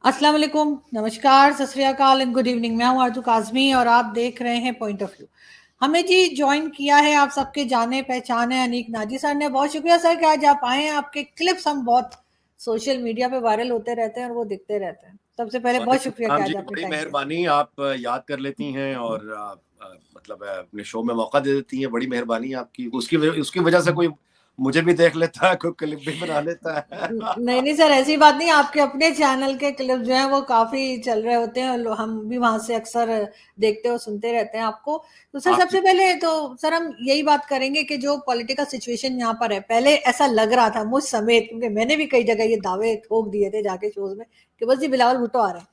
अस्सलाम वालेकुम, नमस्कार, सत श्री अकाल एंड गुड इवनिंग। मैं हूं आरजू काज़मी और आप देख रहे हैं पॉइंट ऑफ व्यू। हमें जी ज्वाइन किया है आप सबके जाने पहचाने अनीक नाजी सर ने। बहुत शुक्रिया सर कि आज आप आए हैं। आपके क्लिप्स हम बहुत सोशल मीडिया पे वायरल होते रहते हैं और वो दिखते रहते हैं। सबसे पहले बहुत वालेकुम शुक्रिया कि सलाम जी, आज आपने बड़ी टाइम दिया। मेहरबानी। आप याद कर लेती हैं और मतलब अपने शो में मौका दे देती हैं। बड़ी मेहरबानी आपकी। उसकी वजह से कोई मुझे भी देख लेता है, कोई क्लिप भी बना लेता है। नहीं नहीं सर, ऐसी बात नहीं। आपके अपने चैनल के क्लिप जो हैं वो काफी चल रहे होते हैं और हम भी वहां से अक्सर देखते और सुनते रहते हैं आपको। तो सर आपकी सबसे पहले तो सर हम यही बात करेंगे कि जो पॉलिटिकल सिचुएशन यहाँ पर है, पहले ऐसा लग रहा था मुझ समेत, क्योंकि मैंने भी कई जगह ये दावे ठोक दिए थे जाके शोज में कि बस जी बिलावल भुट्टो आ रहे हैं।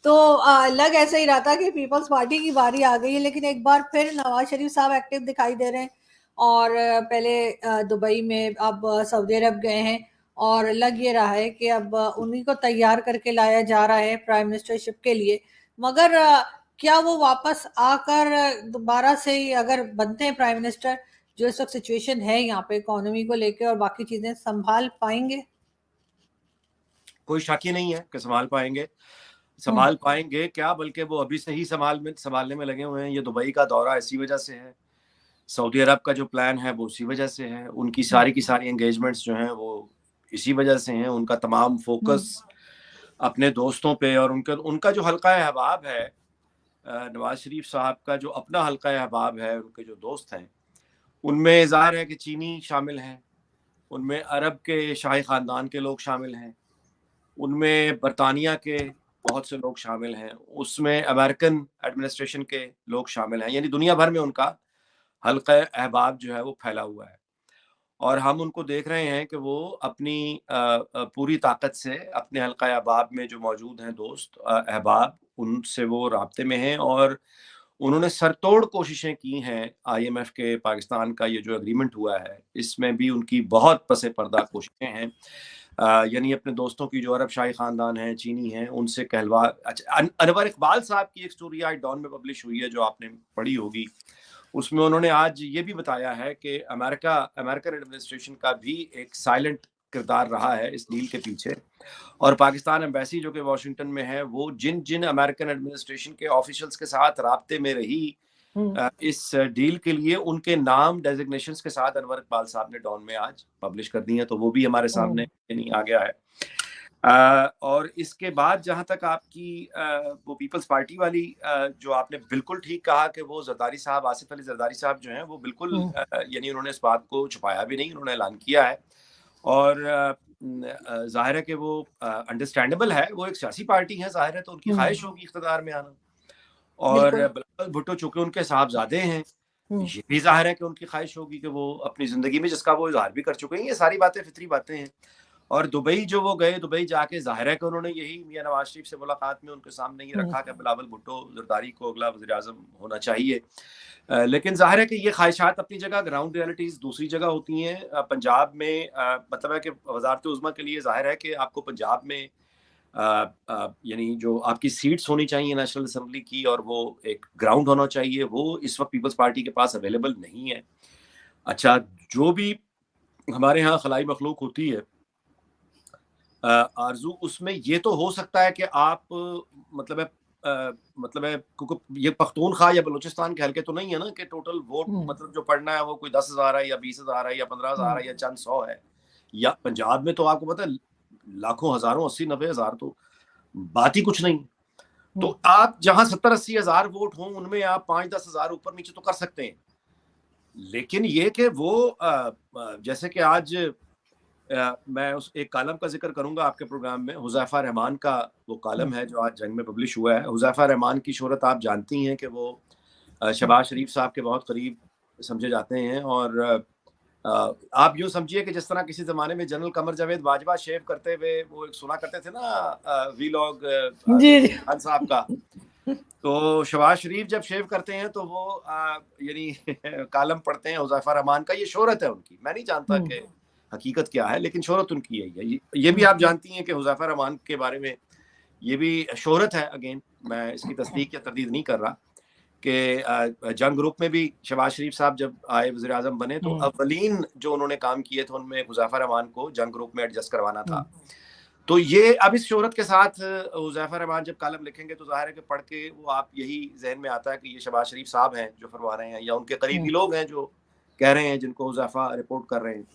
तो लग ऐसा ही रहा था कि पीपल्स पार्टी की बारी आ गई है, लेकिन एक बार फिर नवाज शरीफ साहब एक्टिव दिखाई दे रहे हैं। और पहले दुबई में, अब सऊदी अरब गए हैं और लग ये रहा है कि अब उन्हीं को तैयार करके लाया जा रहा है प्राइम मिनिस्टरशिप के लिए। मगर क्या वो वापस आकर दोबारा से ही अगर बनते हैं प्राइम मिनिस्टर, जो इस वक्त सिचुएशन है यहाँ पे इकोनॉमी को लेके और बाकी चीजें, संभाल पाएंगे? कोई शक ही नहीं है कि हम्म। संभाल पाएंगे क्या, बल्कि वो अभी से ही संभालने में लगे हुए हैं। ये दुबई का दौरा इसी वजह से है, सऊदी अरब का जो प्लान है वो उसी वजह से है, उनकी हम्म। सारी की सारी एंगेजमेंट्स जो हैं वो इसी वजह से हैं। उनका तमाम हम्म। फोकस अपने दोस्तों पे और उनका उनका जो हल्का अहबाब है, नवाज शरीफ साहब का जो अपना हल्का अहबाब है, उनके जो दोस्त हैं, उनमें ज़ाहिर है कि चीनी शामिल हैं, उनमें अरब के शाही ख़ानदान के लोग शामिल हैं, उनमें बरतानिया के बहुत से लोग शामिल हैं, उसमें अमेरिकन एडमिनिस्ट्रेशन के लोग शामिल हैं। यानी दुनिया भर में उनका हल्का अहबाब जो है वो फैला हुआ है। और हम उनको देख रहे हैं कि वो अपनी पूरी ताकत से अपने हल्का अहबाब में जो मौजूद हैं दोस्त अहबाब, उनसे वो राब्ते में हैं और उन्होंने सरतोड़ कोशिशें की हैं। आईएमएफ के पाकिस्तान का ये जो एग्रीमेंट हुआ है, इसमें भी उनकी बहुत पसे पर्दा कोशिशें हैं। यानी अपने दोस्तों की जो अरब शाही खानदान है, चीनी हैं, उनसे कहलवा। अच्छा, अनवर इकबाल साहब की एक स्टोरी आज डॉन में पब्लिश हुई है जो आपने पढ़ी होगी। उसमें उन्होंने आज ये भी बताया है कि अमेरिकन एडमिनिस्ट्रेशन का भी एक साइलेंट किरदार रहा है इस डील के पीछे। और पाकिस्तान एम्बेसी जो कि वॉशिंगटन में है, वो जिन जिन अमेरिकन एडमिनिस्ट्रेशन के ऑफिशियल्स के साथ राब्ते में रही हम्म। इस डील के लिए, उनके नाम डेजिग्नेशंस के साथ अनवर इकबाल साहब ने डॉन में आज पब्लिश कर दी है। तो वो भी हमारे सामने हम्म। नहीं आ गया है। और इसके बाद जहां तक आपकी वो पीपल्स पार्टी वाली, जो आपने बिल्कुल ठीक कहा कि वो जरदारी साहब, आसिफ अली जरदारी साहब जो हैं वो बिल्कुल हम्म। यानी उन्होंने इस बात को छुपाया भी नहीं, उन्होंने ऐलान किया है। और जाहिर है कि वो अंडरस्टैंडेबल है, वो एक सियासी पार्टी है, जाहिर है तो उनकी ख्वाहिश हम्म। होगी इख्तिदार में आना। और बिल्कुल। बिलावल भुट्टो चूंकि उनके साहबजादे हैं, हम्म। ये भी जाहिर है कि उनकी ख्वाहिश होगी कि वो अपनी जिंदगी में, जिसका वो इजहार भी कर चुके हैं, ये सारी बातें फितरी बातें हैं। और दुबई जो वो गए, दुबई जाके जाहिर है कि उन्होंने यही मियां नवाज शरीफ से मुलाकात में उनके सामने ये हम्म। रखा कि बिलावल भुट्टो जरदारी को अगला वज़ीर आज़म होना चाहिए। लेकिन जाहिर है कि ये ख्वाहिशात अपनी जगह, ग्राउंड रियलिटीज़ दूसरी जगह होती हैं। पंजाब में मतलब है कि वज़ारत उज़्मा के लिए जाहिर है कि आपको पंजाब में यानी जो आपकी सीट्स होनी चाहिए नेशनल असेंबली की, और वो एक ग्राउंड होना चाहिए, वो इस वक्त पीपल्स पार्टी के पास अवेलेबल नहीं है। अच्छा, जो भी हमारे यहाँ खलाई मखलूक होती है आरज़ू, उसमें ये तो हो सकता है कि आप मतलब है मतलब है, क्योंकि ये पख्तूनख्वा या बलूचिस्तान के हल्के तो नहीं है ना कि टोटल वोट हम्म। मतलब जो पड़ना है वो कोई 10,000 है या 20,000 है या 15,000 हम्म। है या चंद सौ है। या पंजाब में तो आपको पता है लाखों, हजारों, 80-90 हज़ार, तो बात ही कुछ नहीं। तो हम्म। आप जहां 70-80 हज़ार वोट हों, उनमें आप 5-10 हज़ार ऊपर नीचे तो कर सकते हैं। लेकिन ये कि वो जैसे कि आज मैं उस एक कालम का जिक्र करूंगा आपके प्रोग्राम में, हुज़ैफा रहमान का वो हम्म। कालम है जो आज जंग में पब्लिश हुआ है। हुज़ैफा रहमान की शोहरत आप जानती हैं कि वो हम्म। शहबाज शरीफ साहब के बहुत करीब समझे जाते हैं। और आप यूँ समझिए कि जिस तरह किसी ज़माने में जनरल कमर जावेद बाजवा शेव करते हुए वो एक सुना करते थे ना वीलॉग जी जी। खान साहब का, तो शहबाज शरीफ जब शेव करते हैं तो वो यानी कालम पढ़ते हैं हुज़ैफा रहमान का। ये शोहरत है उनकी, मैं नहीं जानता हम्म। कि हकीकत क्या है, लेकिन शोहरत उनकी है। ये भी हम्म। आप जानती हैं कि हुज़ैफा रहमान के बारे में ये भी शोहरत है। अगेन, मैं इसकी तस्दीक या तरदीद नहीं कर रहा कि जंग ग्रुप में भी शहबाज शरीफ साहब जब आए वज़ीर आज़म बने, तो हम्म। अव्वलीन जो उन्होंने काम किए थे उनमें हुज़ैफा रहमान को जंग ग्रुप में एडजस्ट करवाना हम्म। था। तो ये अब इस शोहरत के साथ हुज़ैफा रहमान जब कॉलम लिखेंगे तो ज़ाहिर है कि पढ़ के वो आप यही जहन में आता है कि ये शहबाज शरीफ साहब हैं जो फरमा रहे हैं, या उनके करीबी लोग हैं जो कह रहे हैं, जिनको हुज़ैफा रिपोर्ट कर रहे हैं।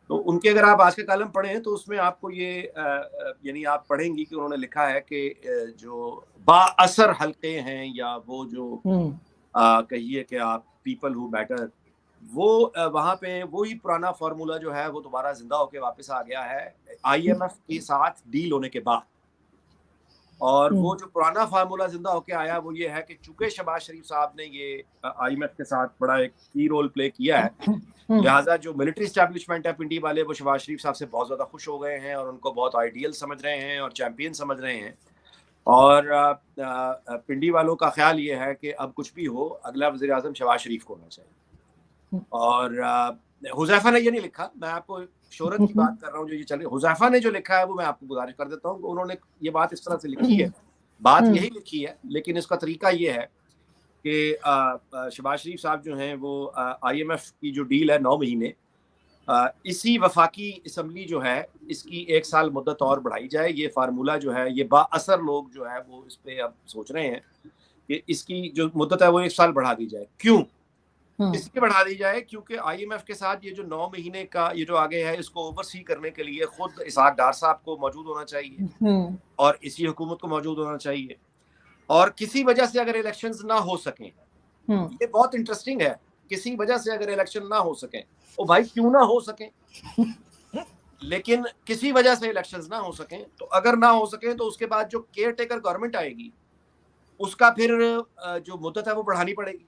तो उनके अगर आप आज के कॉलम पढ़ें तो उसमें आपको ये यानी आप पढ़ेंगी कि उन्होंने लिखा है कि जो बाअसर हल्के हैं, या वो जो कहिए कि आप पीपल हु मैटर, वो वहाँ पे वही पुराना फार्मूला जो है वो दोबारा जिंदा होके वापस आ गया है IMF के साथ डील होने के बाद। और वो जो पुराना फार्मूला जिंदा होके आया वो ये है कि चूंकि शहबाज शरीफ साहब ने ये IMF के साथ बड़ा एक की रोल प्ले किया है, लिहाजा जो मिलिट्री एस्टैब्लिशमेंट है पिंडी वाले, वो शहबाज शरीफ साहब से बहुत ज़्यादा खुश हो गए हैं और उनको बहुत आइडियल समझ रहे हैं और चैंपियन समझ रहे हैं। और पिंडी वालों का ख्याल ये है कि अब कुछ भी हो, अगला वज़ीर आज़म शहबाज शरीफ को होना चाहिए। और हुज़ैफा ने ये नहीं लिखा, मैं आपको शोहरत की बात कर रहा हूँ जो ये चल रही है। हुज़ैफा ने जो लिखा है वो मैं आपको गुजारिश कर देता हूँ, उन्होंने ये बात इस तरह से लिखी है, बात यही लिखी है, लेकिन इसका तरीका ये है कि शहबाज शरीफ साहब जो हैं वो IMF की जो डील है 9 महीने, इसी वफाकी असम्बली जो है इसकी 1 साल मुद्दत और बढ़ाई जाए। ये फार्मूला जो है, ये बाअसर लोग जो है वो इस पे अब सोच रहे हैं कि इसकी जो मुद्दत है वो 1 साल बढ़ा दी जाए। क्यों इसलिए बढ़ा दी जाए? क्योंकि IMF के साथ ये जो 9 महीने का ये जो आगे है, इसको ओवरसी करने के लिए खुद इसहाक डार साहब को मौजूद होना चाहिए और इसी हुकूमत को मौजूद होना चाहिए। और किसी वजह से अगर इलेक्शंस ना हो सकें, ये बहुत इंटरेस्टिंग है, किसी वजह से अगर इलेक्शन ना हो सकें, ओ भाई क्यों ना हो सकें, लेकिन किसी वजह से इलेक्शंस ना हो सकें, तो अगर ना हो सकें तो उसके बाद जो केयर टेकर गवर्नमेंट आएगी उसका फिर जो मुद्दत है वो बढ़ानी पड़ेगी।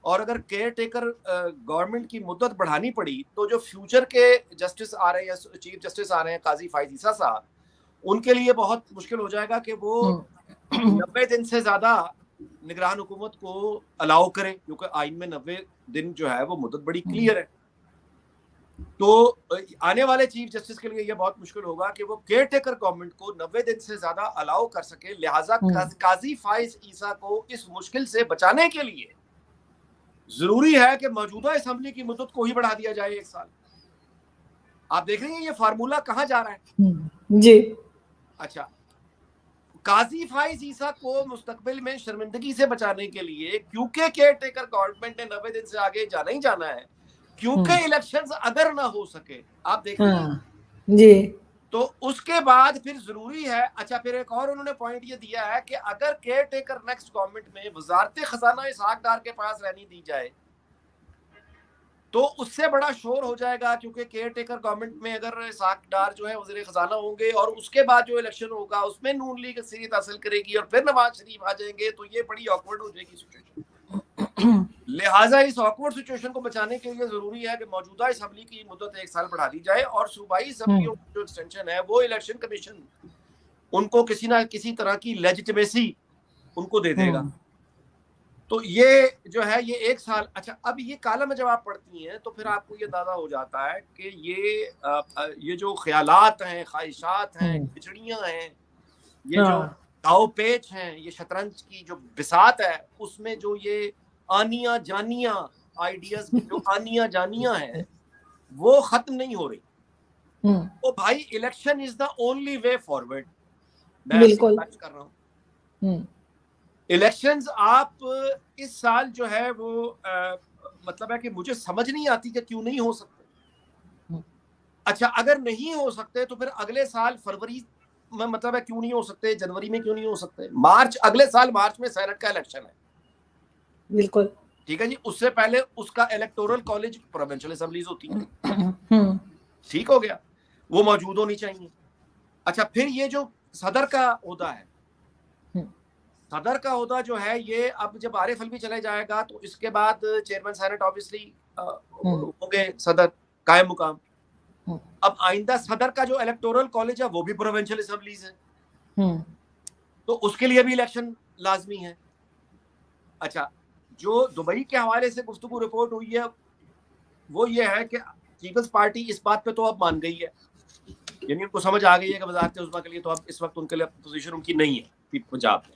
और अगर केयर टेकर गवर्नमेंट की मुद्दत बढ़ानी पड़ी तो जो फ्यूचर के जस्टिस आ रहे हैं, चीफ जस्टिस आ रहे हैं काजी फायज ईसा साहब, उनके लिए बहुत मुश्किल हो जाएगा कि वो 90 दिन से ज्यादा निगरान हुकूमत को अलाउ करें, क्योंकि आइन में 90 दिन जो है वो मुद्दत बड़ी क्लियर है। तो आने वाले चीफ जस्टिस के लिए यह बहुत मुश्किल होगा कि वो केयर टेकर गवर्नमेंट को 90 दिन से ज्यादा अलाउ कर सके। लिहाजा काजी फायज ईसा को इस मुश्किल से बचाने के लिए जरूरी है कि मौजूदा असेंबली की मुद्दत को ही बढ़ा दिया जाए 1 साल। आप देख रहे हैं ये फार्मूला कहाँ जा रहा है जी। अच्छा, काजी फायज ईसा को मुस्तकबिल में शर्मिंदगी से बचाने के लिए, क्योंकि केयर टेकर गवर्नमेंट ने 90 दिन से आगे जाना ही जाना है, क्योंकि इलेक्शंस अगर ना हो सके, आप देख रहे हैं जी, तो उसके बाद फिर जरूरी है। अच्छा, फिर एक और उन्होंने पॉइंट ये दिया है कि अगर केयर टेकर नेक्स्ट गवर्नमेंट में वजारत खजाना इसहाक डार के पास रहनी दी जाए तो उससे बड़ा शोर हो जाएगा, क्योंकि केयर टेकर गवर्नमेंट में अगर इसहाक डार जो है वज़ीर खजाना होंगे और उसके बाद जो इलेक्शन होगा उसमें नून लीग अक्सरियत हासिल करेगी और फिर नवाज शरीफ आ जाएंगे, तो ये बड़ी ऑकवर्ड हो जाएगी सिचुएशन। लिहाजा इस ऑकवर्ड सिचुएशन को बचाने के लिए जरूरी है कि मौजूदा असेंबली की मुद्दत 1 साल बढ़ा दी जाए और सूबाई असेंबलियों की जो एक्सटेंशन है वो इलेक्शन कमीशन उनको किसी ना किसी तरह की लेजिटिमेसी उनको दे देगा। तो ये जो है ये 1 साल। अच्छा, अब ये कॉलम जब आप पढ़ती हैं तो फिर आपको ये अंदाजा हो जाता है कि ये जो ख्यालात हैं, ख्वाहिशात हैं, खिचड़ियाँ हैं, ये जो दाव पेच हैं, ये शतरंज की जो बिसात है, उसमें जो ये आनिया जानिया आइडियाज जो आनिया जानिया है वो खत्म नहीं हो रही। तो भाई election is the only way forward. मैं बिल्कुल कर रहा हूँ इलेक्शंस। आप इस साल जो है वो मतलब है कि मुझे समझ नहीं आती कि क्यों नहीं हो सकते। अच्छा, अगर नहीं हो सकते तो फिर अगले साल फरवरी में मतलब है क्यों नहीं हो सकते, जनवरी में क्यों नहीं हो सकते, मार्च, अगले साल मार्च में सेनेट का इलेक्शन है। बिल्कुल ठीक है जी, उससे पहले उसका इलेक्टोरल कॉलेज प्रोविंशियल असेंबलीज होती है। ठीक हो गया, वो मौजूद होनी चाहिए। अच्छा, फिर ये जो सदर का ओहदा है, सदर का ओहदा जो है ये अब जब आरिफ अलवी चले जाएगा तो इसके बाद चेयरमैन सेनेट ऑब्वियसली होंगे सदर कायम मुकाम। अब आइंदा सदर का जो इलेक्टोरल कॉलेज है वो भी प्रोविंशियल असेंबलीज है, तो उसके लिए भी इलेक्शन लाजमी है। अच्छा, जो दुबई के हवाले से गुफ्तगू रिपोर्ट हुई है वो ये है कि पीपल्स पार्टी इस बात पे तो अब मान गई है, यानी उनको समझ आ गई है कि वज़ारत उज़्मा के लिए तो अब इस वक्त उनके लिए पोजीशन उनकी नहीं है पंजाब में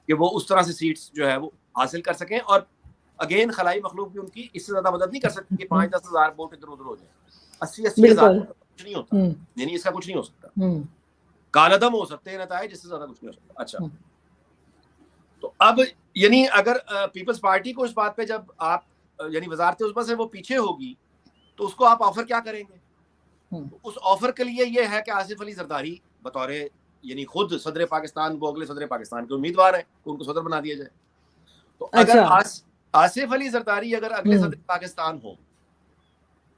कि वो उस तरह से सीट्स जो है वो हासिल कर सकें। और अगेन खलाई मखलूक भी उनकी इससे ज्यादा मदद नहीं कर सकती कि 5-10 हज़ार वोट इधर उधर हो जाए। 80-80 हज़ार कुछ नहीं होता, यानी इसका कुछ नहीं हो सकता। कालदम हो सकते हैं नताए, जिससे ज्यादा कुछ नहीं हो सकता। अच्छा, तो अब यानी अगर पीपल्स पार्टी को इस बात पे जब आप यानी वजारत उज़्मा से वो पीछे होगी तो उसको आप ऑफर क्या करेंगे? तो उस ऑफर के लिए ये है कि आसिफ अली जरदारी बतौर यानी खुद सदर पाकिस्तान, वो अगले सदर पाकिस्तान के उम्मीदवार हैं, उनको सदर बना दिया जाए। तो अगर आसिफ अली जरदारी अगर अगले सदर पाकिस्तान हो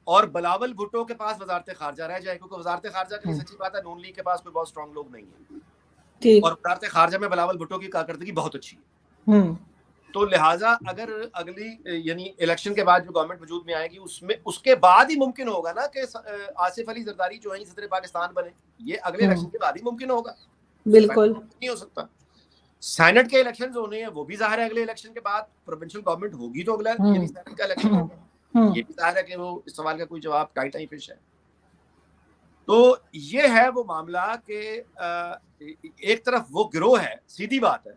और बिलावल भुट्टो के पास वजारत खारजा रह जाए, क्योंकि वजारत खारजा के लिए सच्ची बात है नून लीग के पास कोई बहुत स्ट्रॉन्ग लोग नहीं है, और वजारत खारजा में बिलावल भुट्टो की कारकर्दगी बहुत अच्छी है, तो लिहाजा अगर अगली यानी इलेक्शन के बाद जो गवर्नमेंट वजूद में आएगी उसमें उसके बाद ही मुमकिन होगा ना कि आसिफ अली जरदारी जो है सदर पाकिस्तान बने। ये अगले इलेक्शन के बाद ही मुमकिन होगा, बिल्कुल नहीं हो सकता। सेनेट के इलेक्शन होने हैं, वो भी जाहिर है अगले इलेक्शन के बाद। प्रोविंशियल गवर्नमेंट होगी तो अगला यानी सेनेट का इलेक्शन होगा, ये भी जाहिर है कि वो इस सवाल का कोई जवाब टाइट ही फिश है। तो ये है वो मामला कि एक तरफ वो गिरोह है, सीधी बात है,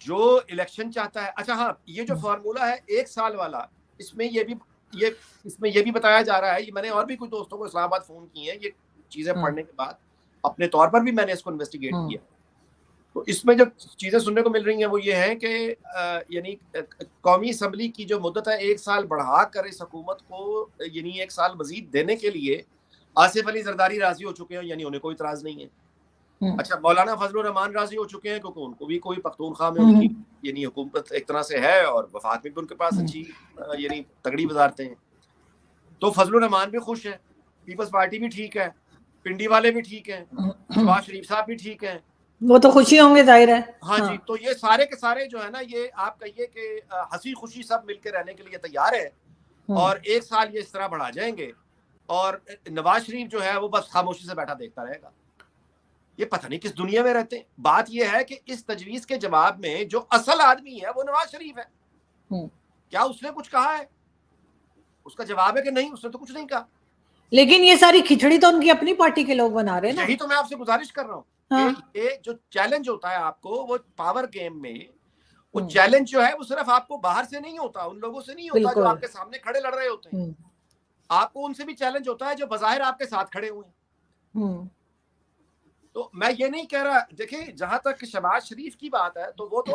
जो इलेक्शन चाहता है। अच्छा हाँ, ये जो फार्मूला है 1 साल वाला, इसमें ये भी बताया जा रहा है, ये मैंने और भी कुछ दोस्तों को इस्लामाबाद फोन किए हैं ये चीजें पढ़ने के बाद, अपने तौर पर भी मैंने इसको इन्वेस्टिगेट किया। तो इसमें जो चीजें सुनने को मिल रही हैं वो ये है कि यानी कौमी असम्बली की जो मुद्दत है 1 साल बढ़ा कर इस हुकूमत को यानी 1 साल मजीद देने के लिए आसिफ अली जरदारी राजी हो चुके हैं, यानी उन्हें कोई इतराज नहीं है। अच्छा, मौलाना फजलुर रहमान राजी हो चुके हैं, क्योंकि उनको भी कोई पख्तूनख्वा में उनकी यानी हुकूमत एक तरह से है और वफाक में भी उनके पास अच्छी यानी तगड़ी वजारतें हैं, तो फजलुर रहमान भी खुश है, पीपल्स पार्टी भी ठीक है, पिंडी वाले भी ठीक है, शहबाज शरीफ साहब भी ठीक है, वो तो खुशी होंगे जाहिर है। हाँ जी, तो ये सारे के सारे जो है ना, ये आप कहिए कि हंसी खुशी सब मिलकर रहने के लिए तैयार है, और 1 साल ये इस तरह बढ़ा जाएंगे, और नवाज शरीफ जो है वो बस खामोशी से बैठा देखता रहेगा। ये पता नहीं किस दुनिया में रहते हैं। बात ये है कि इस तजवीज के जवाब में जो असल आदमी है वो नवाज शरीफ है। क्या उसने कुछ कहा है? उसका जवाब है कि नहीं, उसने तो कुछ नहीं कहा। लेकिन ये सारी खिचड़ी तो उनकी अपनी पार्टी के लोग बना रहे हैं ना। यही तो मैं आपसे गुजारिश कर रहा हूँ। ये जो चैलेंज होता है आपको, वो पावर गेम में वो चैलेंज जो है वो सिर्फ आपको बाहर से नहीं होता, उन लोगों से नहीं होता जो आपके सामने खड़े लड़ रहे होते हैं, आपको उनसे भी चैलेंज होता है जो बज़ाहिर आपके साथ खड़े हुए हैं। तो मैं ये नहीं कह रहा, देखिए जहां तक शहबाज शरीफ की बात है तो वो तो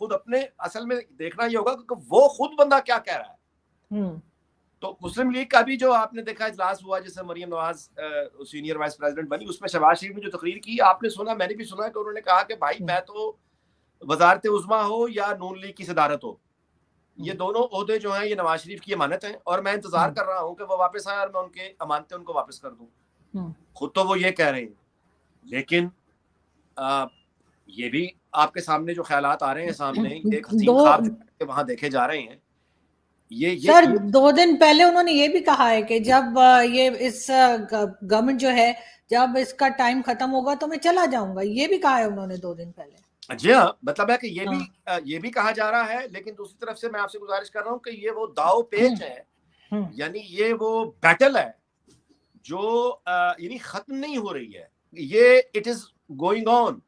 अपने असल में देखना ही होगा कि वो खुद बंदा क्या कह रहा है। तो मुस्लिम लीग का भी जो आपने देखा इजलास हुआ जिससे Maryam Nawaz senior vice president बनी, उसमें शहबाज शरीफ ने जो तकरीर की आपने सुना, मैंने भी सुना कि उन्होंने कहा कि भाई मैं तो वजारत उज़्मा हो या नून लीग की सदारत हो, ये दोनों ओहदे जो हैं ये नवाज शरीफ की अमानत है, और मैं इंतजार कर रहा हूँ कि वो वापस आए और मैं उनके अमानतें उनको वापस कर दूँ। खुद तो वो ये कह रहे हैं, लेकिन ये भी आपके सामने जो ख्यालात आ रहे हैं सामने, ये एक हसीन ख्वाब जो वहां देखे जा रहे हैं। सर 2 दिन पहले उन्होंने ये भी कहा है कि जब ये इस गवर्नमेंट जो है जब इसका टाइम खत्म होगा तो मैं चला जाऊंगा, ये भी कहा है उन्होंने 2 दिन पहले। जी हाँ, मतलब है कि ये भी कहा जा रहा है, लेकिन दूसरी तरफ से मैं आपसे गुजारिश कर रहा हूँ कि ये वो दाव पेच है, यानी ये वो बैटल है जो यानी खत्म नहीं हो रही है, ये इट इज गोइंग ऑन।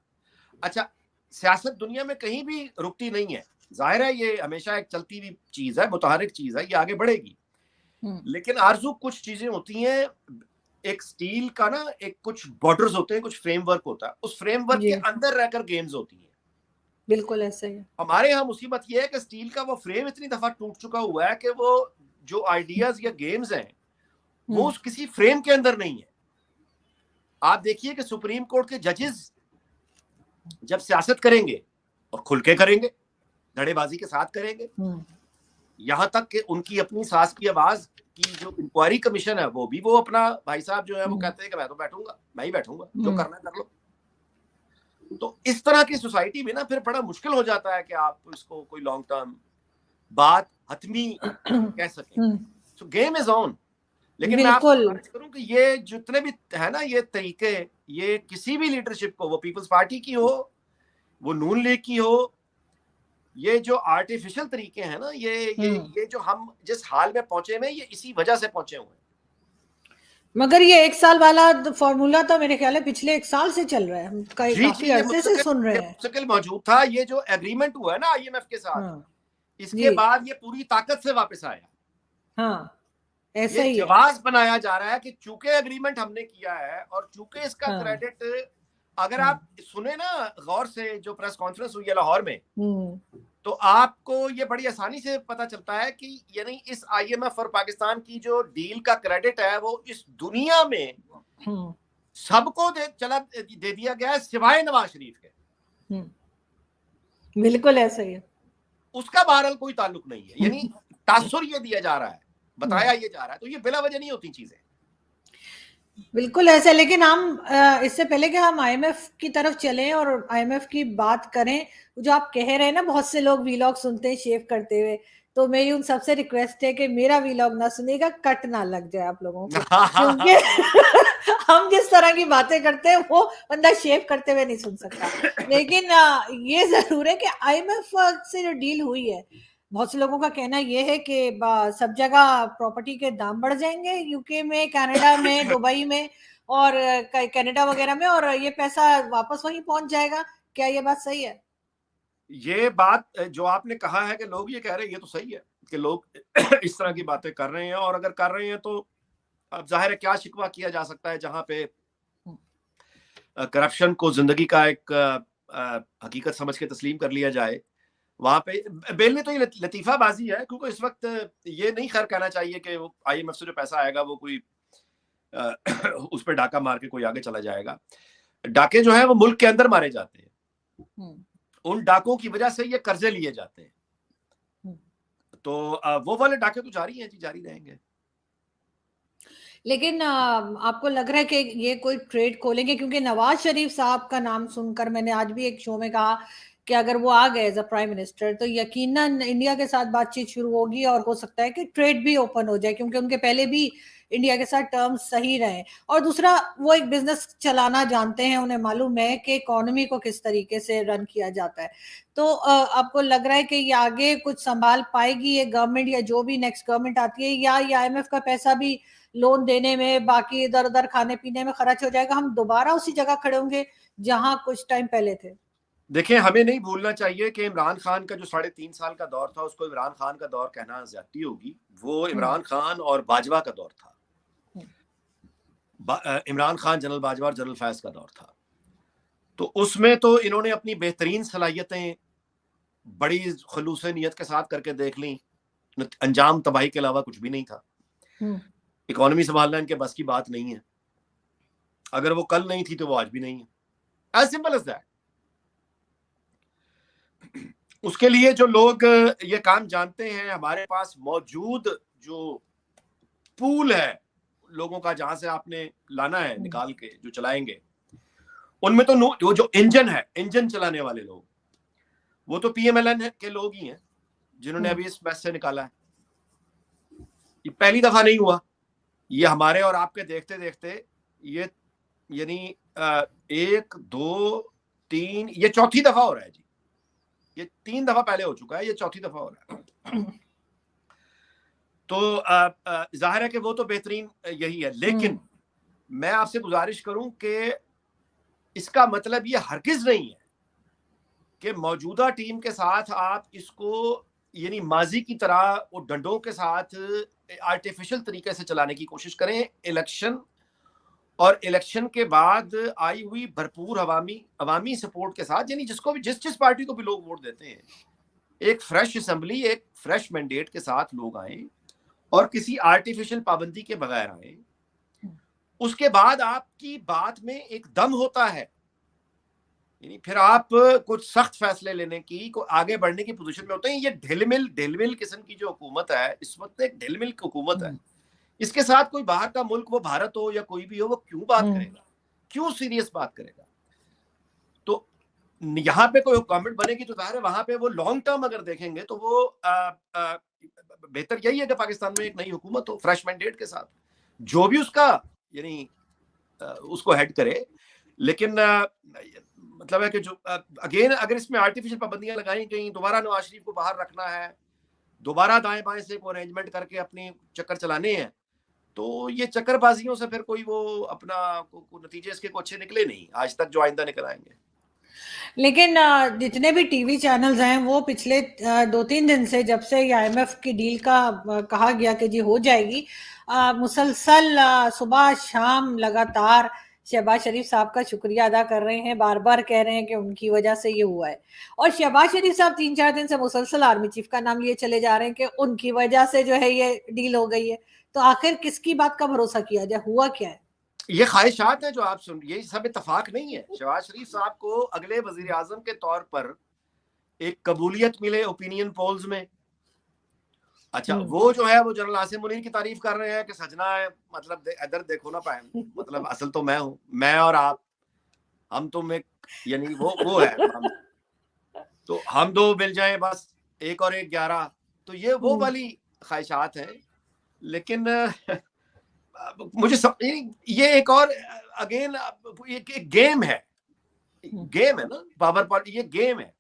अच्छा, सियासत दुनिया में कहीं भी रुकती नहीं है, जाहिर है ये हमेशा एक चलती हुई चीज है, मुतहरिक चीज है, ये आगे बढ़ेगी। लेकिन आरजू कुछ चीजें होती हैं, एक स्टील का ना एक कुछ बॉर्डर्स होते हैं, कुछ फ्रेमवर्क होता है, उस फ्रेमवर्क के अंदर रहकर गेम्स होती हैं। बिल्कुल ऐसे ही हमारे यहाँ मुसीबत ये है कि स्टील का वो फ्रेम इतनी दफा टूट चुका हुआ है कि वो जो आइडियाज या गेम्स हैं वो किसी फ्रेम के अंदर नहीं है। आप देखिए कि सुप्रीम कोर्ट के जजेस जब सियासत करेंगे और खुल के करेंगे, धड़ेबाजी के साथ करेंगे, यहां तक कि उनकी अपनी सास की आवाज की जो इंक्वायरी कमीशन है वो भी वो अपना भाई साहब जो है वो कहते हैं कि मैं तो बैठूंगा, मैं ही बैठूंगा, जो करना कर लो। तो इस तरह की सोसाइटी में ना फिर बड़ा मुश्किल हो जाता है कि आप इसको कोई लॉन्ग टर्म बात हतमी कह सकें। सो गेम इज ऑन। लेकिन मैं आपको करूं कि ये जितने भी है ना ये तरीके, ये किसी भी लीडरशिप को, वो पीपल्स पार्टी की हो, वो नून लीग की हो, ये जो आर्टिफिशियल तरीके हैं ना, ये जो हम जिस हाल में पहुंचे हुए, ये इसी वजह से पहुंचे हुए हैं। मगर ये 1 साल वाला फॉर्मूला तो मेरे ख्याल है पिछले 1 साल से चल रहा है, हम काफी अरसे से सुन रहे हैं। मुस्तकिल मौजूद था। ये जो एग्रीमेंट हुआ है ना IMF के साथ, इसके बाद ये पूरी ताकत से वापस आया। ऐसा ये ही है। जवाब बनाया जा रहा है कि चूंकि एग्रीमेंट हमने किया है और चूंकि इसका हाँ। क्रेडिट, अगर आप सुने ना गौर से जो प्रेस कॉन्फ्रेंस हुई है लाहौर में, तो आपको ये बड़ी आसानी से पता चलता है कि यानी इस IMF और पाकिस्तान की जो डील का क्रेडिट है वो इस दुनिया में सबको दे दिया गया है सिवाय नवाज शरीफ के। बिल्कुल ऐसा ही है। उसका बहरहाल कोई ताल्लुक नहीं है, यानी तासुर ये दिया जा रहा है, बताया ये जा रहा है, तो ये बिला वजह नहीं होती चीजें। बिल्कुल ऐसा। लेकिन हम इससे पहले कि हम IMF की तरफ चलें और IMF की बात करें, जो आप कह रहे हैं ना, बहुत से लोग वीलॉग सुनते हैं शेव करते हुए, तो मेरी उन सबसे रिक्वेस्ट है कि मेरा वीलॉग ना सुनेगा, कट ना लग जाए आप लोगों को, क्योंकि हम जिस तरह की बातें करते हैं वो बंदा शेव करते हुए नहीं सुन सकता। लेकिन ये जरूर है कि IMF से जो डील हुई है, बहुत से लोगों का कहना यह है कि सब जगह प्रॉपर्टी के दाम बढ़ जाएंगे, यूके में, कनाडा में, दुबई में और कनाडा वगैरह में, और ये पैसा वापस वहीं पहुंच जाएगा। क्या ये बात सही है? ये बात जो आपने कहा है कि लोग ये कह रहे हैं, ये तो सही है कि लोग इस तरह की बातें कर रहे हैं, और अगर कर रहे हैं तो अब जाहिर है क्या शिकवा किया जा सकता है, जहां पे करप्शन को जिंदगी का एक हकीकत समझ के तस्लीम कर लिया जाए, वहां पे बेल ने तो ये लतीफाबाजी है, क्योंकि इस वक्त ये नहीं खैर कहना चाहिए कि वो IMF से जो पैसा आएगा वो कोई उस पर डाका मार के कोई आगे चला जाएगा। डाके जो है वो मुल्क के अंदर मारे जाते हैं, उन डाकों की वजह से ये कर्जे लिए जाते हैं, तो वो वाले डाके तो जारी हैं जी, जारी रहेंगे। लेकिन आपको लग रहा है कि ये कोई ट्रेड खोलेंगे? क्योंकि नवाज शरीफ साहब का नाम सुनकर मैंने आज भी एक शो में कहा कि अगर वो आ गए एज अ प्राइम मिनिस्टर तो यकीनन इंडिया के साथ बातचीत शुरू होगी और हो सकता है कि ट्रेड भी ओपन हो जाए, क्योंकि उनके पहले भी इंडिया के साथ टर्म्स सही रहे। और दूसरा, वो एक बिजनेस चलाना जानते हैं, उन्हें मालूम है कि इकोनॉमी को किस तरीके से रन किया जाता है। तो आपको लग रहा है कि ये आगे कुछ संभाल पाएगी ये गवर्नमेंट, या जो भी नेक्स्ट गवर्नमेंट आती है, या ये IMF का पैसा भी लोन देने में, बाकी इधर उधर खाने पीने में खर्च हो जाएगा, हम दोबारा उसी जगह खड़े होंगे जहां कुछ टाइम पहले थे? देखिए, हमें नहीं भूलना चाहिए कि इमरान खान का जो 3.5 साल का दौर था उसको इमरान खान का दौर कहना ज्यादती होगी। वो इमरान खान और बाजवा का दौर था, इमरान खान, जनरल बाजवा और जनरल फैज का दौर था। तो उसमें तो इन्होंने अपनी बेहतरीन सलाहियतें बड़ी खलूस नीयत के साथ करके देख ली, अंजाम तबाही के अलावा कुछ भी नहीं था। इकोनॉमी संभालना इनके बस की बात नहीं है, अगर वो कल नहीं थी तो वो आज भी नहीं है, एज सिंपल एज दैट। उसके लिए जो लोग ये काम जानते हैं, हमारे पास मौजूद जो पूल है लोगों का जहां से आपने लाना है निकाल के जो चलाएंगे, उनमें तो वो जो इंजन है, इंजन चलाने वाले लोग, वो तो PMLN के लोग ही हैं जिन्होंने अभी इस मैस से निकाला है। ये पहली दफा नहीं हुआ, ये हमारे और आपके देखते देखते ये यानी 1 2 3 ये चौथी दफा हो रहा है जी। ये 3 दफा पहले हो चुका है, ये चौथी दफा हो रहा है। तो जाहिर है कि वो तो बेहतरीन यही है, लेकिन मैं आपसे गुजारिश करूं कि इसका मतलब ये हरगिज नहीं है कि मौजूदा टीम के साथ आप इसको यानी माजी की तरह वो डंडों के साथ आर्टिफिशियल तरीके से चलाने की कोशिश करें इलेक्शन, और इलेक्शन के बाद आई हुई भरपूर अवामी सपोर्ट के साथ, यानी जिसको भी जिस पार्टी को भी लोग वोट देते हैं, एक फ्रेश असेंबली, एक फ्रेश मैंडेट के साथ लोग आए और किसी आर्टिफिशियल पाबंदी के बगैर आए। उसके बाद आपकी बात में एक दम होता है, यानी फिर आप कुछ सख्त फैसले लेने की, को आगे बढ़ने की पोजीशन में होते हैं। ये ढिलमिल किस्म की जो हुकूमत है इस वक्त, एक ढिलमिल हुकूमत है। इसके साथ कोई बाहर का मुल्क, वो भारत हो या कोई भी हो, वो क्यों बात करेगा, क्यों सीरियस बात करेगा? तो यहाँ पे कोई गवर्नमेंट बनेगी तो जाहिर है वहां पे वो लॉन्ग टर्म अगर देखेंगे तो वो बेहतर यही है कि पाकिस्तान में एक नई हुकूमत हो फ्रेश मैंडेट के साथ, जो भी उसका यानी उसको हेड करे। लेकिन मतलब है कि जो अगेन अगर इसमें आर्टिफिशियल पाबंदियां लगाई गई, दोबारा नवाज शरीफ को बाहर रखना है, दोबारा दाएं बाएं से कोई अरेंजमेंट करके अपनी चक्कर चलाने हैं, तो ये चक्करबाजियों से फिर कोई वो अपना नतीजे इसके को अच्छे निकले नहीं आज तक जो आइंदा निकल आएंगे। लेकिन जितने भी टीवी चैनल्स हैं वो पिछले 2-3 दिन से, जब से ये IMF की डील का कहा गया कि जी हो जाएगी, मुसलसल सुबह शाम लगातार शहबाज शरीफ साहब का शुक्रिया अदा कर रहे हैं, बार बार कह रहे हैं कि उनकी वजह से ये हुआ है। और शहबाज शरीफ साहब 3-4 दिन से मुसलसल आर्मी चीफ का नाम लिए चले जा रहे हैं कि उनकी वजह से जो है ये डील हो गई है। तो आखिर किसकी बात का भरोसा किया जाए, हुआ क्या है? ये ख्वाहिशात है जो आप सुन, ये सब इत्तेफाक नहीं है। शहबाज शरीफ साहब को अगले वजीर आजम के तौर पर एक कबूलियत मिले ओपिनियन पोल्स में। अच्छा, वो जो है वो जनरल आसिम मुनीर की तारीफ कर रहे हैं कि सजना है, मतलब इधर देखो ना पाए, मतलब असल तो मैं हूँ, मैं और आप, हम तुम एक, यानी वो है तो हम दो मिल जाएं बस, 1 और 1 11। तो ये वो वाली ख्वाहिशात हैं। लेकिन मुझे ये एक और अगेन एक गेम है, गेम है ना, पावर पॉलिटिक्स ये गेम है।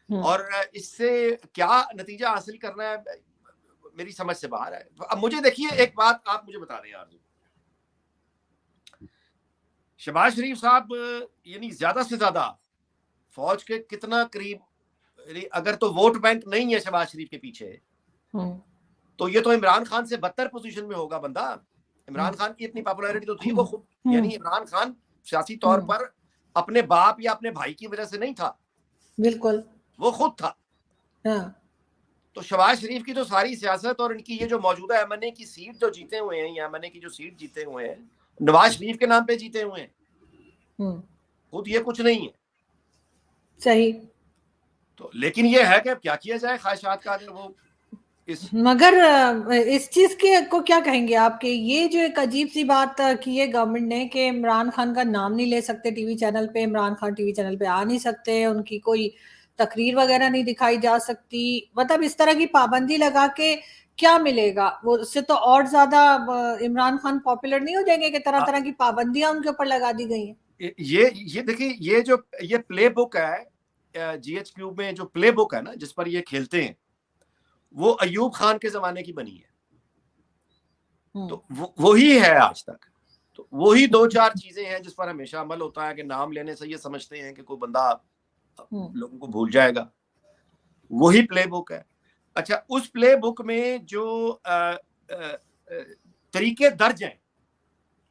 और इससे क्या नतीजा हासिल करना है मेरी समझ से बाहर है। अब मुझे देखिए एक बात आप मुझे बता दें यार, शहबाज शरीफ साहब यानी ज्यादा से ज्यादा फौज के कितना करीब, अगर तो वोट बैंक नहीं है शहबाज शरीफ के पीछे, तो ये तो इमरान खान से बदतर पोजीशन में होगा बंदा। इमरान खान की इतनी पॉपुलैरिटी तो थी, वो खुद, यानी इमरान खान सियासी तौर पर अपने बाप या अपने भाई की वजह से नहीं था, बिल्कुल वो खुद था। तो शहबाज शरीफ की तो सारी सियासत और इनकी ये जो मौजूदा एमएनए की सीट जो जीते हुए हैं, या एमएनए की जो सीट जीते हुए हैं, नवाज शरीफ के नाम पे जीते हुए हैं, खुद ये कुछ नहीं है। सही। तो लेकिन ये है कि क्या किया जाए ख्वाहिशात का, अगर वो मगर इस चीज के को क्या कहेंगे आपके, ये जो एक अजीब सी बात की है गवर्नमेंट ने कि इमरान खान का नाम नहीं ले सकते टीवी चैनल पे, इमरान खान टीवी चैनल पे आ नहीं सकते, उनकी कोई तकरीर वगैरह नहीं दिखाई जा सकती। मतलब इस तरह की पाबंदी लगा के क्या मिलेगा? वो उससे तो और ज्यादा इमरान खान पॉपुलर नहीं हो जाएंगे कि तरह तरह की पाबंदियां उनके ऊपर लगा दी गई हैं। ये देखिए, ये प्ले बुक है जीएचक्यू में, जो प्ले बुक है ना जिस पर ये खेलते हैं, वो अयूब खान के जमाने की बनी है। तो वही है आज तक। तो वही 2-4 चीजें हैं जिस पर हमेशा अमल होता है कि नाम लेने से ये समझते हैं कि कोई बंदा लोगों को भूल जाएगा। वही प्ले बुक है। अच्छा, उस प्ले बुक में जो तरीके दर्ज हैं,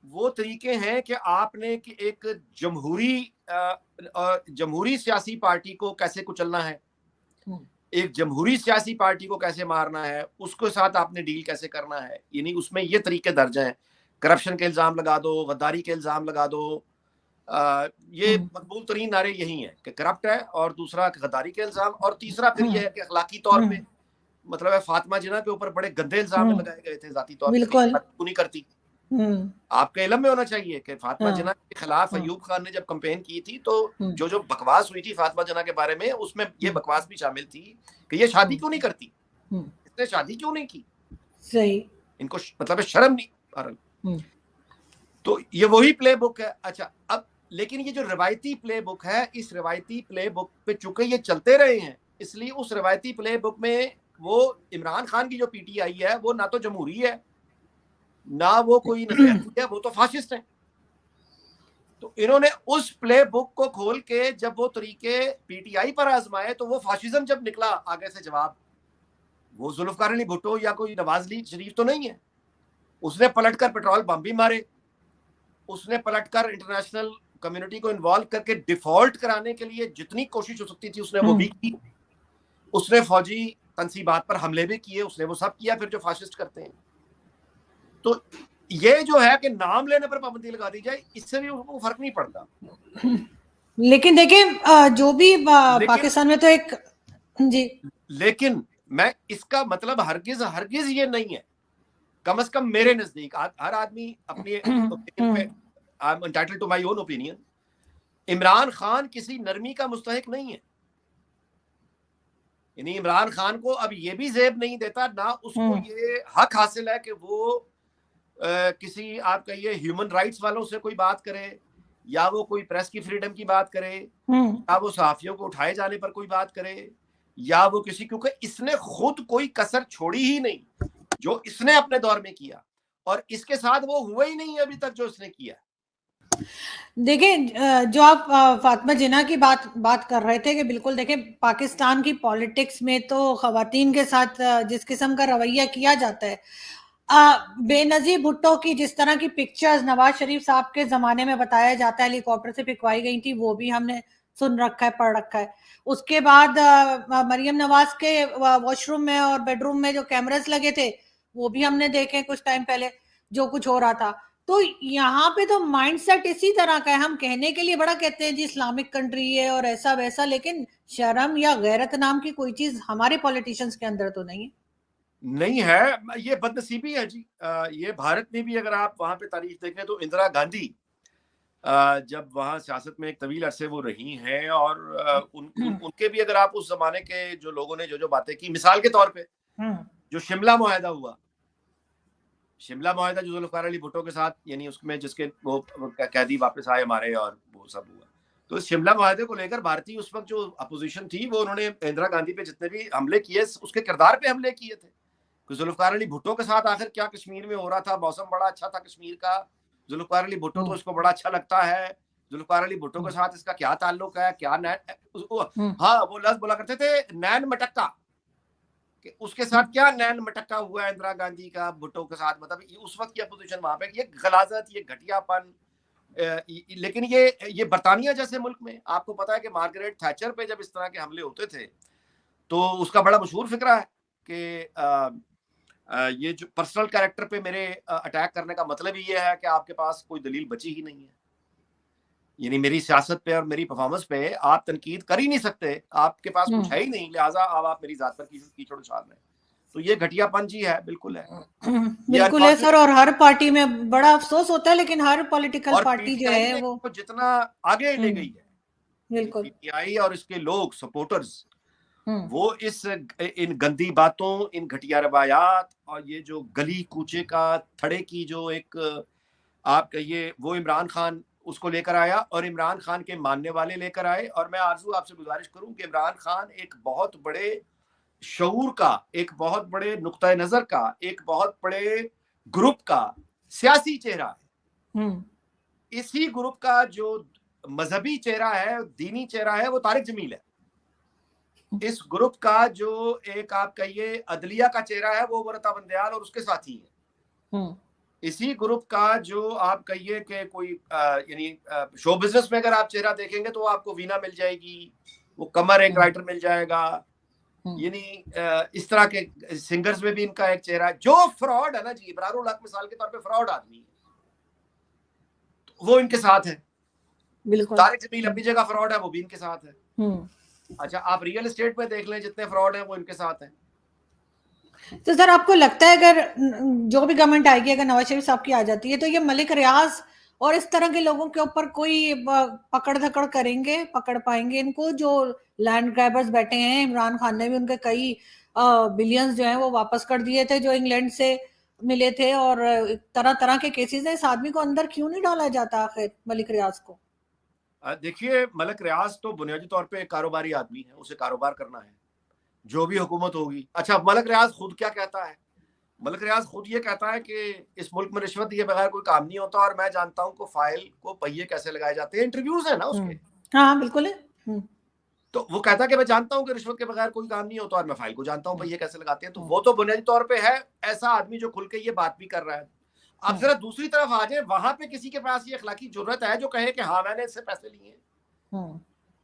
वो तरीके हैं कि आपने कि एक जमहूरी सियासी पार्टी को कैसे कुचलना है, एक जमहूरी सियासी पार्टी को कैसे मारना है, उसके साथ आपने डील कैसे करना है, यानी उसमें ये तरीके दर्ज हैं। करप्शन के इल्जाम लगा दो, गद्दारी के इल्जाम लगा दो, ये मकबूल तरीन नारे यही हैं कि करप्ट है, और दूसरा गद्दारी के इल्जाम, और तीसरा फिर ये है कि अखलाकी तौर पे, मतलब है फातिमा जिन्ना के ऊपर बड़े गंदे इल्जाम लगाए गए थे जाती तौर पर, नहीं करती। आपके इल्म में होना चाहिए कि फातिमा जिन्ना के खिलाफ अयूब खान ने जब कैंपेन की थी, तो जो बकवास हुई थी फातिमा जिन्ना के बारे में, उसमें ये बकवास भी शामिल थी कि ये शादी क्यों नहीं करती, इसने शादी क्यों नहीं की, सही, इनको मतलब शर्म नहीं। तो ये वही प्ले बुक है। अच्छा, अब लेकिन ये जो रवायती प्ले बुक है, इस रवायती प्ले बुक पे चूंकि ये चलते रहे हैं, इसलिए उस रवायती प्ले बुक में वो इमरान खान की जो पीटीआई है, वो ना तो जमहूरी है, ना वो कोई नजरिया है, वो तो फाशिस्ट है। तो इन्होंने उस प्ले बुक को खोल के जब वो तरीके पीटीआई पर आजमाए, तो वो फाशिज्म जब निकला आगे से जवाब, वो जुल्फकार अली भुट्टो या कोई नवाज शरीफ तो नहीं है। उसने पलटकर पेट्रोल बम भी मारे, उसने पलटकर इंटरनेशनल कम्युनिटी को इन्वॉल्व करके डिफॉल्ट कराने के लिए जितनी कोशिश हो सकती थी उसने वो भी की। उसने फौजी तंसीबात पर हमले भी किए, उसने वो सब किया फिर जो फाशिस्ट करते हैं। तो ये जो है कि नाम लेने पर पाबंदी लगा दी जाए, इससे भी उनको फर्क नहीं पड़ता। लेकिन देखिए जो भी पाकिस्तान में तो एक जी, लेकिन मैं इसका मतलब हरगिज हरगिज ये नहीं है, कम से कम मेरे नजदीक हर आदमी अपनी ओपिनियन पे, I am entitled to my own opinion. Imran Khan किसी नरमी का मुस्तहिक नहीं है, यानी इमरान खान को अब ये भी जेब नहीं देता, ना उसको ये हक हासिल है कि वो किसी आप कहिए ह्यूमन राइट्स वालों से कोई बात करे, या वो कोई प्रेस की फ्रीडम की बात करे, या वो सहाफियों को उठाए जाने पर कोई बात करे, या वो किसी, क्योंकि इसने खुद कोई कसर छोड़ी ही नहीं जो इसने अपने दौर में किया, और इसके साथ वो हुआ ही नहीं अभी तक जो इसने किया। देखिए जो आप फातिमा जिन्ना की बात कर रहे थे कि बिल्कुल देखिए पाकिस्तान की पॉलिटिक्स में तो खवातीन के साथ जिस किस्म का रवैया किया जाता है, बेनजीर भुट्टो की जिस तरह की पिक्चर्स नवाज शरीफ साहब के जमाने में बताया जाता है हेलीकॉप्टर से पिकवाई गई थी, वो भी हमने सुन रखा है, पढ़ रखा है। उसके बाद मरियम नवाज के वॉशरूम में और बेडरूम में जो कैमरास लगे थे, वो भी हमने देखे कुछ टाइम पहले, जो कुछ हो रहा था। तो यहाँ पे तो माइंडसेट इसी तरह का है। हम कहने के लिए बड़ा कहते हैं जी इस्लामिक कंट्री है और ऐसा वैसा, लेकिन शर्म या गैरत नाम की कोई चीज हमारे पॉलिटिशियंस के अंदर तो नहीं है। नहीं है, ये बदनसीबी है जी। ये भारत में भी अगर आप वहां पे तारीख देखें तो इंदिरा गांधी जब वहां सियासत में एक तवील अरसे वो रही हैं, और उनके भी अगर आप उस जमाने के जो लोगों ने जो बातें की, मिसाल के तौर पे जो शिमला मुआहदा हुआ, शिमला मुआहदा जो जुल्फकार अली भुट्टो के साथ, यानी उसमें जिसके वो कैदी वापस आए हमारे और वो सब हुआ, तो शिमला मुआहदे को लेकर भारतीय उस वक्त जो अपोजिशन थी वो उन्होंने इंदिरा गांधी पे जितने भी हमले किए उसके किरदार पे हमले किए थे। जुल्फकार अली भुट्टो के साथ आखिर क्या कश्मीर में हो रहा था, मौसम बड़ा अच्छा था कश्मीर का, जुल्फकार अली भुट्टो तो इसको बड़ा अच्छा लगता है, जुल्फकार अली भुट्टो के साथ इसका क्या ताल्लुक है, क्या हाँ वो लफ्ज बोला करते थे नैन मटक्का, कि उसके साथ क्या नैन मटक्का हुआ इंदिरा गांधी का भुट्टो के साथ, मतलब उस वक्त की अपोजिशन वहां पे, ये गलाजत, ये घटियापन। लेकिन ये बरतानिया जैसे मुल्क में आपको पता है कि मार्गरेट थैचर पे जब इस तरह के हमले होते थे तो उसका बड़ा मशहूर फिक्रा है कि ये जो पर्सनल कैरेक्टर पे मेरे अटैक करने का मतलब ये है कि आपके पास कोई दलील बची ही नहीं है, यानी मेरी सियासत पे और मेरी परफॉर्मेंस पे आप तनकीद कर ही नहीं सकते, आपके पास कुछ है ही नहीं, लिहाजा अब आप मेरी जात पर कीचड़ उछाल रहे हैं। तो ये घटियापन जी है, बिल्कुल है, बिल्कुल है सर। और हर पार्टी में बड़ा अफसोस होता है, लेकिन हर पॉलिटिकल पार्टी जो है वो जितना आगे ले गई है, बिल्कुल पीटीआई और इसके लोग सपोर्टर्स, वो इन गंदी बातों, इन घटिया रवायात और ये जो गली कूचे का थड़े की जो एक आप कहिए, वो इमरान खान उसको लेकर आया और इमरान खान के मानने वाले लेकर आए। और मैं आरजू आपसे गुजारिश करूं कि इमरान खान एक बहुत बड़े शऊर का, एक बहुत बड़े नुक्ता नजर का, एक बहुत बड़े ग्रुप का सियासी चेहरा है। इसी ग्रुप का जो मजहबी चेहरा है, दीनी चेहरा है, वो तारिक जमील है। इस ग्रुप का जो एक आप कहिए अदलिया का चेहरा है, वो वरता बंदयाल और उसके साथी है। इसी ग्रुप का जो आप कहिए कि कोई यानी शो बिजनेस में अगर आप चेहरा देखेंगे तो आपको वीना मिल जाएगी, वो कमर एक राइटर मिल जाएगा, यानी इस तरह के सिंगर्स में भी इनका एक चेहरा है। जो फ्रॉड है ना जी, इब्रारुल हक मिसाल के तौर पे फ्रॉड आदमी है, तो वो इनके साथ है। बिल्कुल तारिक जमील अपनी जगह फ्रॉड है, वो भी इनके साथ है। अच्छा, आप रियल एस्टेट में देख लें, जितने फ्रॉड है वो इनके साथ है। तो सर आपको लगता है अगर जो भी गवर्नमेंट आएगी, अगर नवाज शरीफ साहब की आ जाती है, तो ये मलिक रियाज और इस तरह के लोगों के ऊपर कोई पकड़ धकड़ करेंगे, पकड़ पाएंगे इनको, जो लैंड ग्रैबर्स बैठे हैं? इमरान खान ने भी उनके कई बिलियंस जो हैं वो वापस कर दिए थे जो इंग्लैंड से मिले थे, और तरह तरह के केसेस है। इस आदमी को अंदर क्यों नहीं डाला जाता आखिर, मलिक रियाज को? देखिए, मलिक रियाज तो बुनियादी तौर पे एक कारोबारी आदमी है, उसे कारोबार करना है, जो भी हुकूमत होगी। अच्छा, मलिक रियाज खुद क्या कहता है? मलिक रियाज खुद ये कहता है कि इस मुल्क में रिश्वत दिए बगैर कोई काम नहीं होता, और मैं जानता हूं को फाइल को पहिए कैसे लगाए जाते हैं। इंटरव्यूज है ना उसके। हाँ बिल्कुल है। तो वो कहता है कि मैं जानता हूं कि रिश्वत के बगैर कोई काम नहीं होता, और मैं फाइल को जानता हूं पहिए कैसे लगाते हैं। तो वो तो बुनियादी तौर पे है ऐसा आदमी जो खुल के ये बात भी कर रहा है। अब जरा दूसरी तरफ आ जाए, वहां पे किसी के पास ये अखलाकी जुर्रत है जो कहे कि हाँ मैंने इससे पैसे लिए,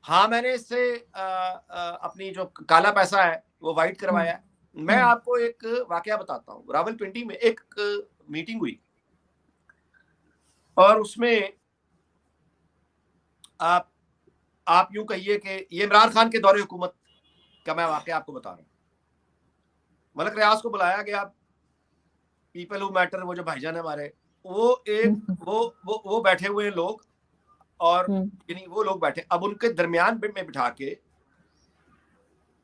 हाँ मैंने इससे अपनी जो काला पैसा है वो वाइट करवाया है। मैं आपको एक वाकया बताता हूँ। रावलपिंडी में एक मीटिंग हुई और उसमें आप यूं कहिए कि ये इमरान खान के दौरे हुकूमत का मैं वाकया आपको बता रहा हूँ। मलिक रियाज को बुलाया गया, पीपल हु मैटर, वो जो भाईजान है हमारे, वो एक वो बैठे हुए लोग, और यानी वो लोग बैठे, अब उनके दरमियान में बिठा के,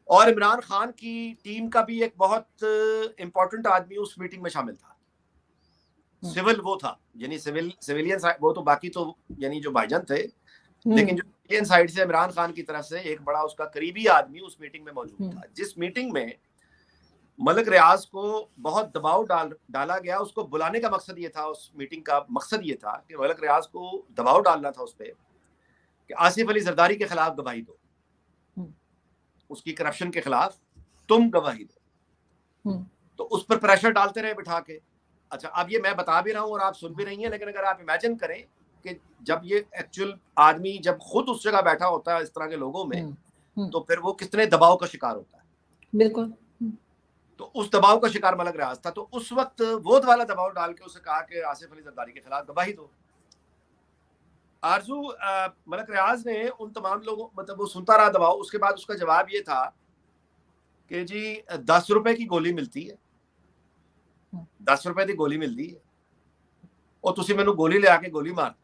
और इमरान खान की टीम का भी एक बहुत इंपॉर्टेंट आदमी उस मीटिंग में शामिल था। सिविल वो था, यानी सिविलियन साइड, वो तो बाकी तो यानी जो भाईजान थे, लेकिन जो सिविलियन साइड से इमरान खान की तरफ से एक बड़ा उसका करीबी आदमी उस मीटिंग में मौजूद था, जिस मीटिंग में मलिक रियाज को बहुत दबाव डाला गया। उसको बुलाने का मकसद ये था, उस मीटिंग का मकसद ये था कि मलिक रियाज को दबाव डालना था उस पर कि आसिफ अली जरदारी के खिलाफ गवाही दो, उसकी करप्शन के खिलाफ तुम गवाही दो। तो उस पर प्रेशर डालते रहे बिठा के, अच्छा, अब ये मैं बता भी रहा हूँ और आप सुन भी रही हैं, लेकिन अगर आप इमेजिन करें कि जब ये एक्चुअल आदमी जब खुद उस जगह बैठा होता है इस तरह के लोगों में, तो फिर वो कितने दबाव का शिकार होता है। बिल्कुल। तो उस दबाव का शिकार मलक रियाज था, तो उस वक्त वो वाला दबाव डाल के उसे कहा कि आसिफ अली जरदारी के खिलाफ गवाही दो। आरजू मलक रियाज ने उन तमाम लोगों, मतलब वो सुनता रहा दबाव, उसके बाद उसका जवाब ये था कि जी 10 रुपए की गोली मिलती है, 10 रुपए की गोली मिलती है और तुसी मैनू गोली ले आके गोली मार।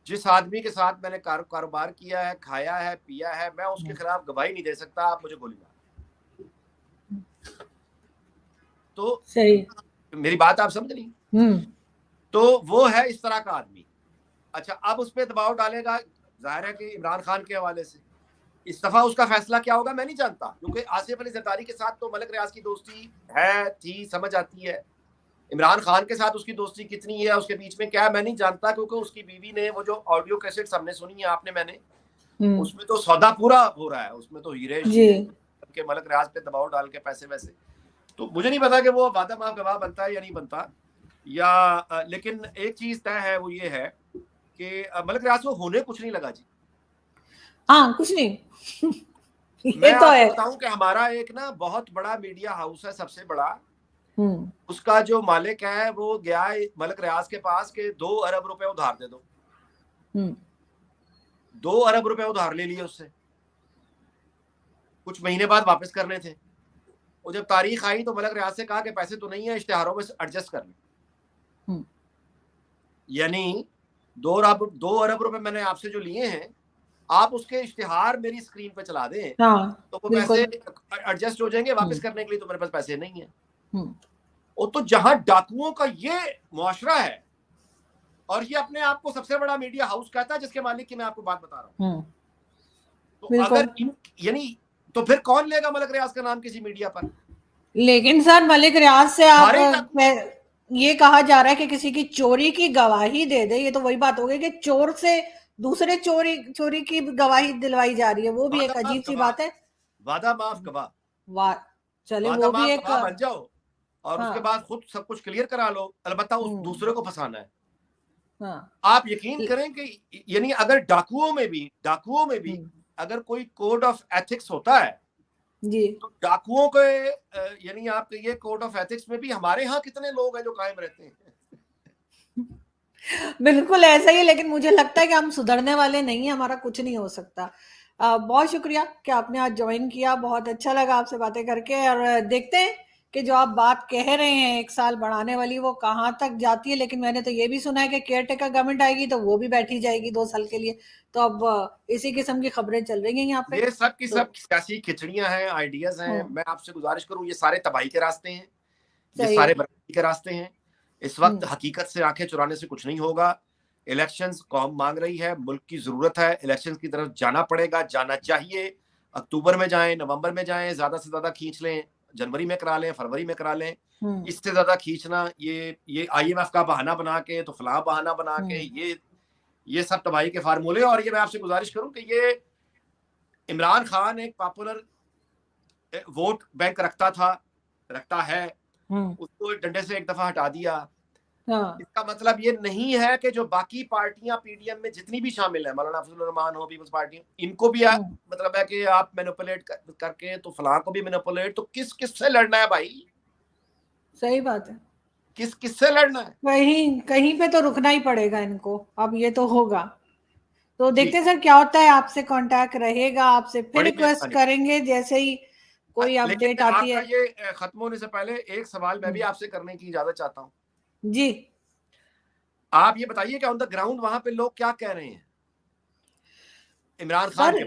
जिस आदमी के साथ मैंने कारोबार किया है, खाया है, पिया है, मैं उसके खिलाफ गवाही नहीं दे सकता, आप मुझे गोली मार। तो सही, मेरी बात आप समझ रही? तो वो है इस तरह का आदमी। अच्छा, अब उस पर दबाव डालेगा, जाहिर है कि इमरान खान के हवाले से इस दफा उसका फैसला क्या होगा मैं नहीं जानता, क्योंकि आसिफ अली जरदारी के साथ तो मलक रियाज की दोस्ती है, थी, समझ आती है। इमरान खान के साथ उसकी दोस्ती कितनी है, उसके बीच में क्या है, मैं नहीं जानता, क्योंकि उसकी बीवी ने वो जो ऑडियो कैसेट्स हमने सुनी है, आपने, मैंने, उसमें तो सौदा पूरा हो रहा है, उसमें तो हीरे के मलक रियाज पे दबाव डाल के पैसे वैसे। तो मुझे नहीं पता कि वो वादा माफ गवाह बनता है या नहीं बनता, या लेकिन एक चीज तय है, वो ये है कि मलक रियाज को होने कुछ नहीं लगा जी। हाँ, कुछ नहीं। मैं ये तो आपको है। बताऊं कि हमारा एक ना बहुत बड़ा मीडिया हाउस है, सबसे बड़ा, उसका जो मालिक है वो गया मलक रियाज के पास के 2 अरब रुपए उधार दे दो। 2 अरब रुपए उधार ले लिए उससे, कुछ महीने बाद वापस करने थे। और जब तारीख आई तो मलक रियाज से कहा कि पैसे तो नहीं है, इश्तिहारों में एडजस्ट कर ले। यानी 2 अरब रुपए मैंने आपसे जो लिए हैं, आप उसके इश्तिहार मेरी स्क्रीन पे चला दें, तो वो पैसे एडजस्ट हो जाएंगे, वापस करने के लिए तो मेरे पास पैसे नहीं है। और तो जहां डाकुओं का ये मुआशरा है, और ये अपने आप को सबसे बड़ा मीडिया हाउस कहता है, जिसके मालिक की मैं आपको बात बता रहा हूं, तो अगर यानी तो फिर कौन लेगा मलक रियाज का नाम किसी मीडिया पर? लेकिन सर मलिक रियाज से आप ये कहा जा रहा है कि किसी की चोरी की गवाही दे दे, ये तो वही बात हो गई कि चोर से दूसरे चोरी की गवाही दिलवाई जा रही है, वो भी एक अजीब सी बात है। वादा माफ गवाह, वाह, चले वो भी एक बन जाओ और उसके बाद खुद सब कुछ क्लियर करा लो, अलबत्ता उस दूसरे को फंसाना है। आप यकीन करें कि यानी अगर डाकुओं में भी अगर कोई कोड ऑफ एथिक्स होता है जी, तो डाकुओं के यानी आप ये कोड ऑफ एथिक्स में भी हमारे यहाँ कितने लोग हैं जो कायम रहते हैं। बिल्कुल ऐसा ही है, लेकिन मुझे लगता है कि हम सुधरने वाले नहीं है, हमारा कुछ नहीं हो सकता। बहुत शुक्रिया कि आपने आज ज्वाइन किया, बहुत अच्छा लगा आपसे बातें करके, और देखते हैं कि जो आप बात कह रहे हैं 1 साल बढ़ाने वाली, वो कहाँ तक जाती है। लेकिन मैंने तो ये भी सुना है कि केयर टेकर गवर्नमेंट आएगी तो वो भी बैठी जाएगी 2 साल के लिए। तो अब इसी किस्म की खबरें चल रही हैं यहाँ पे। ये सब की सब सियासी खिचड़ियां हैं, आइडियाज हैं। मैं आपसे गुजारिश करूं, ये सारे तबाही के रास्ते हैं, ये सारे बर्बादी के रास्ते हैं। इस वक्त हकीकत से आंखें चुराने से कुछ नहीं होगा। इलेक्शंस कौम मांग रही है, मुल्क की जरूरत है, इलेक्शंस की तरफ जाना पड़ेगा, जाना चाहिए। अक्टूबर में जाएं, नवंबर में जाएं, ज्यादा से ज्यादा खींच लें, जनवरी में करा लें, फरवरी में करा लें। इससे ज्यादा खींचना, ये IMF का बहाना बना के, तो फलां बहाना बना के, ये सब तबाही के फार्मूले। और ये मैं आपसे गुजारिश करूं कि ये इमरान खान एक पॉपुलर वोट बैंक रखता है, उसको डंडे से एक दफा हटा दिया। इसका मतलब ये नहीं है कि जो बाकी पार्टियां PDM में जितनी भी शामिल है, मौलाना फजलुर रहमान हो, पीपल्स पार्टी, इनको भी मतलब है कि आप मैनिपुलेट करके तो फलां को भी मैनिपुलेट, तो किस से लड़ना है भाई? सही बात है, किससे लड़ना है? कहीं पे तो रुकना ही पड़ेगा इनको, अब ये तो होगा। तो देखते हैं सर क्या होता है, आपसे कांटेक्ट रहेगा, आपसे फिर रिक्वेस्ट करेंगे जैसे ही कोई अपडेट आती है। ये खत्म होने से पहले एक सवाल मैं भी आपसे करने की इजाजत चाहता हूँ जी। आप ये बताइए कि ऑन द ग्राउंड वहां पे लोग क्या कह रहे हैं इमरान खान के?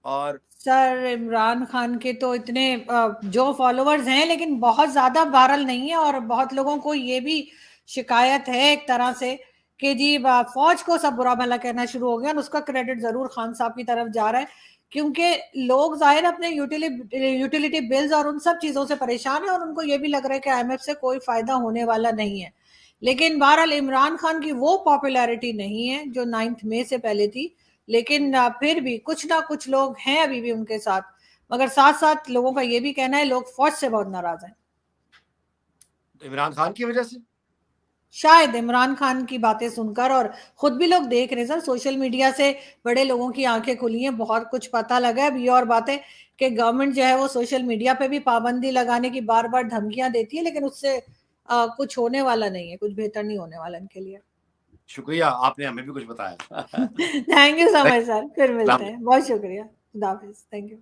और सर इमरान खान के तो इतने जो फॉलोअर्स हैं, लेकिन बहुत ज्यादा वायरल नहीं है, और बहुत लोगों को ये भी शिकायत है एक तरह से कि जी फौज को सब बुरा भला कहना शुरू हो गया, और उसका क्रेडिट जरूर खान साहब की तरफ जा रहा है, क्योंकि लोग जाहिर अपने यूटिलिटी बिल्स और उन सब चीजों से परेशान है, और उनको ये भी लग रहा है कि IMF से कोई फायदा होने वाला नहीं है। लेकिन बहरहाल इमरान खान की वो पॉपुलैरिटी नहीं है जो 9 मई से पहले थी, लेकिन फिर भी कुछ ना कुछ लोग हैं अभी भी उनके साथ। मगर साथ साथ लोगों का ये भी कहना है लोग फौज से बहुत नाराज हैं। इमरान खान की वजह से, शायद इमरान खान की बातें सुनकर, और खुद भी लोग देख रहे हैं सर, सोशल मीडिया से बड़े लोगों की आंखें खुली हैं, बहुत कुछ पता लगा है। अब ये और बात है कि गवर्नमेंट जो है वो सोशल मीडिया पे भी पाबंदी लगाने की बार बार धमकियां देती है, लेकिन उससे कुछ होने वाला नहीं है, कुछ बेहतर नहीं होने वाला इनके लिए। शुक्रिया, आपने हमें भी कुछ बताया। Thank you so much sir, फिर मिलते सलाम। हैं, बहुत शुक्रिया, खुदा हाफिज, थैंक यू।